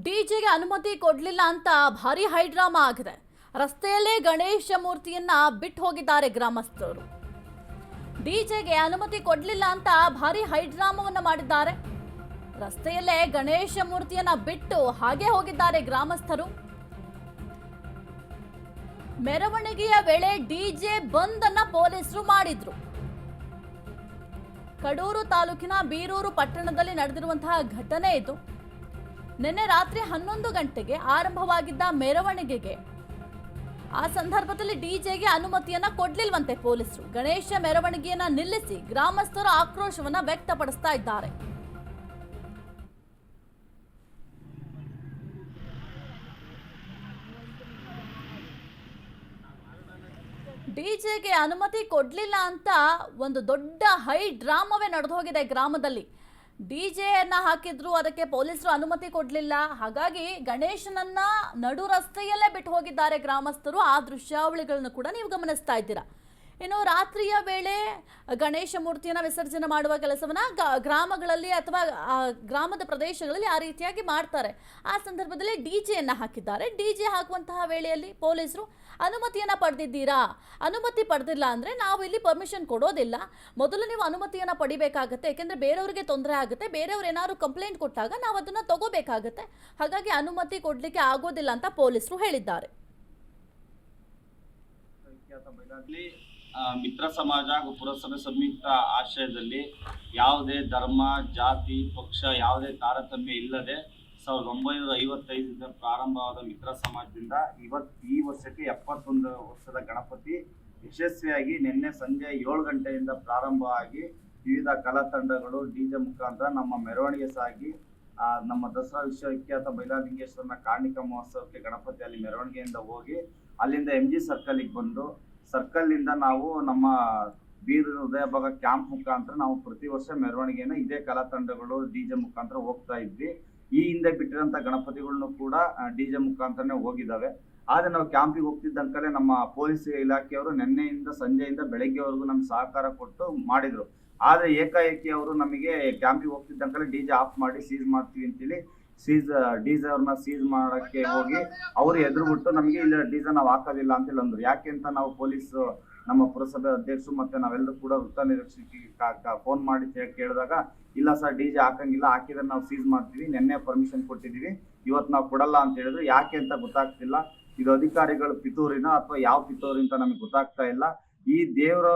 ಡಿಜೆಗೆ ಅನುಮತಿ ಕೊಡಲಿಲ್ಲ ಅಂತ ಭಾರಿ ಹೈಡ್ರಾಮಾ ಆಗಿದೆ. ರಸ್ತೆಯಲ್ಲೇ ಗಣೇಶ ಮೂರ್ತಿಯನ್ನ ಬಿಟ್ಟು ಹೋಗಿದ್ದಾರೆ ಗ್ರಾಮಸ್ಥರು. ಡಿಜೆಗೆ ಅನುಮತಿ ಕೊಡಲಿಲ್ಲ ಅಂತ ಭಾರಿ ಹೈಡ್ರಾಮವನ್ನ ಮಾಡಿದ್ದಾರೆ. ರಸ್ತೆಯಲ್ಲೇ ಗಣೇಶ ಮೂರ್ತಿಯನ್ನ ಬಿಟ್ಟು ಹಾಗೆ ಹೋಗಿದ್ದಾರೆ ಗ್ರಾಮಸ್ಥರು. ಮೆರವಣಿಗೆಯ ವೇಳೆ ಡಿಜೆ ಬಂದ್ ಅನ್ನ ಪೊಲೀಸರು ಮಾಡಿದ್ರು. ಕಡೂರು ತಾಲೂಕಿನ ಬೀರೂರು ಪಟ್ಟಣದಲ್ಲಿ ನಡೆದಿರುವಂತಹ ಘಟನೆ ಇದು. ನಿನ್ನೆ ರಾತ್ರಿ 11 ಗಂಟೆಗೆ ಆರಂಭವಾಗಿದ್ದ ಮೆರವಣಿಗೆಗೆ ಆ ಸಂದರ್ಭದಲ್ಲಿ ಡಿಜೆಗೆ ಅನುಮತಿಯನ್ನ ಕೊಡ್ಲಿಲ್ವಂತೆ ಪೊಲೀಸರು. ಗಣೇಶ ಮೆರವಣಿಗೆಯನ್ನ ನಿಲ್ಲಿಸಿ ಗ್ರಾಮಸ್ಥರು ಆಕ್ರೋಶವನ್ನ ವ್ಯಕ್ತಪಡಿಸ್ತಾ ಇದ್ದಾರೆ. ಡಿಜೆಗೆ ಅನುಮತಿ ಕೊಡ್ಲಿಲ್ಲ ಅಂತ ಒಂದು ದೊಡ್ಡ ಹೈ ಡ್ರಾಮವೇ ನಡೆದು ಹೋಗಿದೆ ಗ್ರಾಮದಲ್ಲಿ. ಡಿಜೆಯನ್ನ ಹಾಕಿದ್ರು, ಅದಕ್ಕೆ ಪೊಲೀಸರು ಅನುಮತಿ ಕೊಡ್ಲಿಲ್ಲ. ಹಾಗಾಗಿ ಗಣೇಶನನ್ನ ನಡು ರಸ್ತೆಯಲ್ಲೇ ಬಿಟ್ಟು ಹೋಗಿದ್ದಾರೆ ಗ್ರಾಮಸ್ಥರು. ಆ ದೃಶ್ಯಾವಳಿಗಳನ್ನು ಕೂಡ ನೀವು ಗಮನಿಸ್ತಾ ಇದ್ದೀರಾ. ಇನ್ನು ರಾತ್ರಿಯ ವೇಳೆ ಗಣೇಶ ಮೂರ್ತಿಯನ್ನು ವಿಸರ್ಜನೆ ಮಾಡುವ ಕೆಲಸವನ್ನ ಗ್ರಾಮಗಳಲ್ಲಿ ಅಥವಾ ಗ್ರಾಮದ ಪ್ರದೇಶಗಳಲ್ಲಿ ಆ ರೀತಿಯಾಗಿ ಮಾಡ್ತಾರೆ. ಆ ಸಂದರ್ಭದಲ್ಲಿ ಡಿಜೆಯನ್ನ ಹಾಕಿದ್ದಾರೆ. ಡಿಜೆ ಹಾಕುವಂತಹ ವೇಳೆಯಲ್ಲಿ ಪೊಲೀಸರು ಅನುಮತಿಯನ್ನ ಪಡೆದಿದ್ದೀರಾ? ಅನುಮತಿ ಪಡೆದಿಲ್ಲ ಅಂದ್ರೆ ನಾವು ಇಲ್ಲಿ ಪರ್ಮಿಷನ್ ಕೊಡೋದಿಲ್ಲ. ಮೊದಲು ನೀವು ಅನುಮತಿಯನ್ನ ಪಡಿಬೇಕಾಗತ್ತೆ. ಯಾಕೆಂದ್ರೆ ಬೇರೆಯವರಿಗೆ ತೊಂದರೆ ಆಗುತ್ತೆ. ಬೇರೆಯವರು ಏನಾದ್ರು ಕಂಪ್ಲೇಂಟ್ ಕೊಟ್ಟಾಗ ನಾವು ಅದನ್ನ ತಗೋಬೇಕಾಗತ್ತೆ. ಹಾಗಾಗಿ ಅನುಮತಿ ಕೊಡ್ಲಿಕ್ಕೆ ಆಗೋದಿಲ್ಲ ಅಂತ ಪೊಲೀಸರು ಹೇಳಿದ್ದಾರೆ. ಮಿತ್ರ ಸಮಾಜ ಹಾಗೂ ಪುರಸಭೆ ಸಂಯುಕ್ತ ಆಶ್ರಯದಲ್ಲಿ ಯಾವುದೇ ಧರ್ಮ, ಜಾತಿ, ಪಕ್ಷ ಯಾವುದೇ ತಾರತಮ್ಯ ಇಲ್ಲದೆ 1955 ಪ್ರಾರಂಭವಾದ ಮಿತ್ರ ಸಮಾಜದಿಂದ ಈ ವರ್ಷಕ್ಕೆ 71 ವರ್ಷದ ಗಣಪತಿ ಯಶಸ್ವಿಯಾಗಿ ನಿನ್ನೆ ಸಂಜೆ 7 ಗಂಟೆಯಿಂದ ಪ್ರಾರಂಭ ಆಗಿ ವಿವಿಧ ಕಲಾ ತಂಡಗಳು ಡಿಜೆ ಮುಖಾಂತರ ನಮ್ಮ ಮೆರವಣಿಗೆ ಸಾಗಿ ನಮ್ಮ ದಸರಾ ವಿಶ್ವವಿಖ್ಯಾತ ಬೈಲಾಲಿಂಗೇಶ್ವರನ ಕಾರ್ಣಿಕ ಮಹೋತ್ಸವಕ್ಕೆ ಗಣಪತಿ ಅಲ್ಲಿ ಮೆರವಣಿಗೆಯಿಂದ ಹೋಗಿ ಅಲ್ಲಿಂದ MG ಸರ್ಕಲ್ಗೆ ಬಂದು ಸರ್ಕಲ್ನಿಂದ ನಾವು ನಮ್ಮ ಬೀರೂರು ಹೃದಯ ಭಾಗ ಕ್ಯಾಂಪ್ ಮುಖಾಂತರ ನಾವು ಪ್ರತಿ ವರ್ಷ ಮೆರವಣಿಗೆಯನ್ನು ಇದೇ ಕಲಾ ತಂಡಗಳು ಡಿಜೆ ಮುಖಾಂತರ ಹೋಗ್ತಾ ಇದ್ವಿ. ಈ ಹಿಂದೆ ಬಿಟ್ಟಿರೋಂಥ ಗಣಪತಿಗಳನ್ನು ಕೂಡ ಡಿಜೆ ಮುಖಾಂತರನೇ ಹೋಗಿದ್ದಾವೆ. ಆದ್ರೆ ನಾವು ಕ್ಯಾಂಪಿಗೆ ಹೋಗ್ತಿದ್ದಂಕಲೇ ನಮ್ಮ ಪೊಲೀಸ್ ಇಲಾಖೆಯವರು ನಿನ್ನೆಯಿಂದ ಸಂಜೆಯಿಂದ ಬೆಳಗ್ಗೆವರೆಗೂ ನಮ್ಗೆ ಸಹಕಾರ ಕೊಟ್ಟು ಮಾಡಿದ್ರು. ಆದ್ರೆ ಏಕಾಏಕಿ ಅವರು ನಮಗೆ ಕ್ಯಾಂಪಿಗೆ ಹೋಗ್ತಿದ್ದಂಕಲೇ ಡಿಜೆ ಆಫ್ ಮಾಡಿ ಸೀಸ್ ಮಾಡ್ತೀವಿ ಅಂತೇಳಿ ಡಿಜೆ ಅವ್ರನ್ನ ಸೀಸ್ ಮಾಡಕ್ಕೆ ಹೋಗಿ ಅವರು ಎದುರುಬಿಟ್ಟು ನಮಗೆ ಇಲ್ಲ ಡಿಜೆ ನಾವು ಹಾಕೋದಿಲ್ಲ ಅಂತೇಳಿ ಅಂದ್ರು. ಯಾಕೆ ಅಂತ ನಾವು ಪೊಲೀಸ್ ನಮ್ಮ ಪುರಸಭೆ ಅಧ್ಯಕ್ಷರು ಮತ್ತೆ ನಾವೆಲ್ಲರೂ ಕೂಡ ವೃತ್ತ ನಿರೀಕ್ಷಕ ಫೋನ್ ಮಾಡಿ ಕೇಳಿದಾಗ ಇಲ್ಲ ಸರ್ ಡಿಜೆ ಹಾಕಂಗಿಲ್ಲ, ಹಾಕಿದ್ರೆ ನಾವು ಸೀಸ್ ಮಾಡ್ತೀವಿ, ನಿನ್ನೆ ಪರ್ಮಿಷನ್ ಕೊಟ್ಟಿದೀವಿ, ಇವತ್ತು ನಾವು ಕೊಡಲ್ಲ ಅಂತ ಹೇಳಿದ್ರು. ಯಾಕೆ ಅಂತ ಗೊತ್ತಾಗ್ತಿಲ್ಲ. ಇದು ಅಧಿಕಾರಿಗಳು ಪಿತೂರಿನ ಅಥವಾ ಯಾವ ಪಿತೂರಿ ಅಂತ ನಮಗೆ ಗೊತ್ತಾಗ್ತಾ ಇಲ್ಲ. ಈ ದೇವರ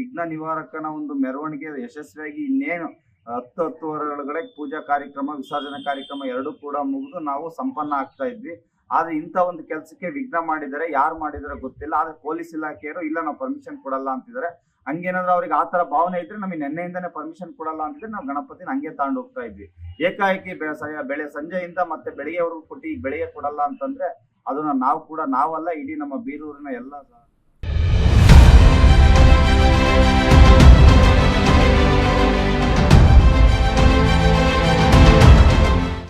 ವಿಘ್ನ ನಿವಾರಕನ ಒಂದು ಮೆರವಣಿಗೆ ಯಶಸ್ವಿಯಾಗಿ ಇನ್ನೇನು 10-10 ಒಳಗಡೆ ಪೂಜಾ ಕಾರ್ಯಕ್ರಮ, ವಿಸರ್ಜನಾ ಕಾರ್ಯಕ್ರಮ ಎರಡೂ ಕೂಡ ಮುಗಿದು ನಾವು ಸಂಪನ್ನ ಆಗ್ತಾ ಇದ್ವಿ. ಆದ್ರೆ ಇಂಥ ಒಂದು ಕೆಲಸಕ್ಕೆ ವಿಘ್ನ ಮಾಡಿದರೆ ಯಾರು ಮಾಡಿದಾರೆ ಗೊತ್ತಿಲ್ಲ. ಆದ್ರೆ ಪೊಲೀಸ್ ಇಲಾಖೆಯವರು ಇಲ್ಲ ನಾವು ಪರ್ಮಿಷನ್ ಕೊಡಲ್ಲ ಅಂತಿದ್ದಾರೆ. ಹಂಗೇನಾದ್ರೂ ಅವ್ರಿಗೆ ಆತರ ಭಾವನೆ ಇದ್ರೆ ನಮಗೆ ನಿನ್ನೆಯಿಂದನೇ ಪರ್ಮಿಷನ್ ಕೊಡಲ್ಲ ಅಂತಿದ್ರೆ ನಾವು ಗಣಪತಿನ ಹಂಗೆ ತಗೊಂಡು ಹೋಗ್ತಾ ಇದ್ವಿ. ಏಕಾಏಕಿ ಸಂಜೆಯಿಂದ ಮತ್ತೆ ಬೆಳಿಗ್ಗೆವರೆಗೂ ಕೊಟ್ಟು ಈಗ ಬೆಳಿಗ್ಗೆ ಕೊಡಲ್ಲ ಅಂತಂದ್ರೆ ಅದನ್ನ ನಾವಲ್ಲ ಇಡೀ ನಮ್ಮ ಬೀರೂರಿನ ಎಲ್ಲ